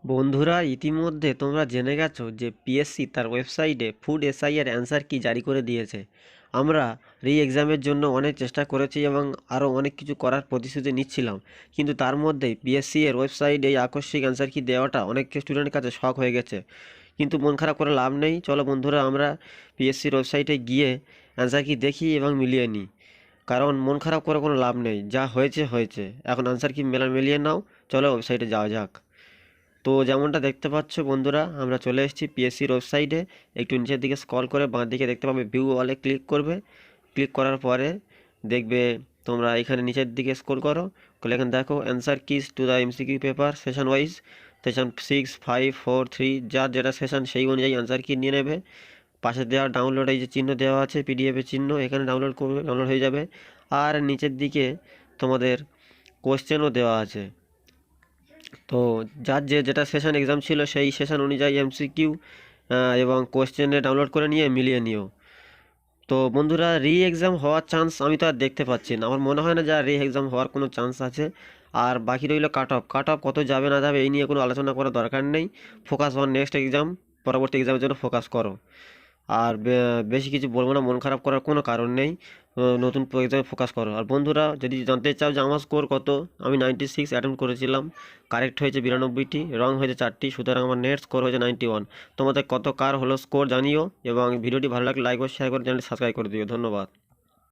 বন্ধুরা, ইতিমধ্যে তোমরা জেনে গেছো যে পিএসসি তার ওয়েবসাইটে ফুড এসআই এর অ্যান্সার কি জারি করে দিয়েছে। আমরা এক্সামের জন্য অনেক চেষ্টা করেছি এবং আরও অনেক কিছু করার প্রতিশ্রুতি নিচ্ছিলাম, কিন্তু তার মধ্যেই পিএসসি এর ওয়েবসাইটে এই আকস্মিক অ্যান্সার কি দেওয়াটা অনেক স্টুডেন্টের কাছে শক হয়ে গেছে। কিন্তু মন খারাপ করে লাভ নেই, চলো বন্ধুরা আমরা পিএসসির ওয়েবসাইটে গিয়ে অ্যান্সার কি দেখি এবং মিলিয়ে নিই। কারণ মন খারাপ করে কোনো লাভ নেই, যা হয়েছে হয়েছে, এখন অ্যান্সার কি মিলিয়ে নাও। চলো ওয়েবসাইটে যাওয়া যাক। তো যেমনটা দেখতে পাচ্ছ বন্ধুরা, আমরা চলে এসেছি পিএসসির ওয়েবসাইটে। একটু নিচের দিকে স্ক্রল করে বাঁ দিকে দেখতে পাবে ভিউ অলে ক্লিক করবে। ক্লিক করার পরে দেখবে তোমরা এখানে নিচের দিকে স্ক্রল করো, করলে এখানে দেখো answer kiss to the MCQ paper session wise, session 6, 5, 4, 3, যার যেটা সেশন সেই অনুযায়ী অ্যান্সার কি নিয়ে নেবে। পাশে দেওয়া ডাউনলোড এই যে চিহ্ন দেওয়া আছে পিডিএফের চিহ্ন, এখানে ডাউনলোড করবে, ডাউনলোড হয়ে যাবে। আর নিচের দিকে তোমাদের কোশ্চেনও দেওয়া আছে। তো যার যেটা সেশন এক্সাম ছিল সেই সেশন অনুযায়ী এমসিকিউ এবং কোশ্চেনে ডাউনলোড করে নিয়ে মিলিয়ে নিও। তো বন্ধুরা, এক্সাম হওয়ার চান্স আমি তো আর দেখতে পাচ্ছি না, আমার মনে হয় না যে এক্সাম হওয়ার কোনো চান্স আছে। আর বাকি রইল কাট অফ কত যাবে না যাবে এই নিয়ে কোনো আলোচনা করার দরকার নেই। ফোকাস অন নেক্সট এক্সাম, পরবর্তী এক্সামের জন্য ফোকাস করো। আর বেশি কিছু বলবো না, মন খারাপ করার কোনো কারণ নেই। নতুন এক্সামে ফোকাস করো। আর বন্ধুরা, যদি জানতে চাও যে আমার স্কোর কত, আমি 96 অ্যাটেম্প করেছিলাম, কারেক্ট হয়েছে 92টি, রং হয়েছে 4টি, সুতরাং আমার নেট স্কোর হয়েছে 91। তোমাদের কত কার হলো স্কোর জানিও, এবং ভিডিওটি ভালো লাগলে লাইক ও শেয়ার করে চ্যানেলটি সাবস্ক্রাইব করে দিও। ধন্যবাদ।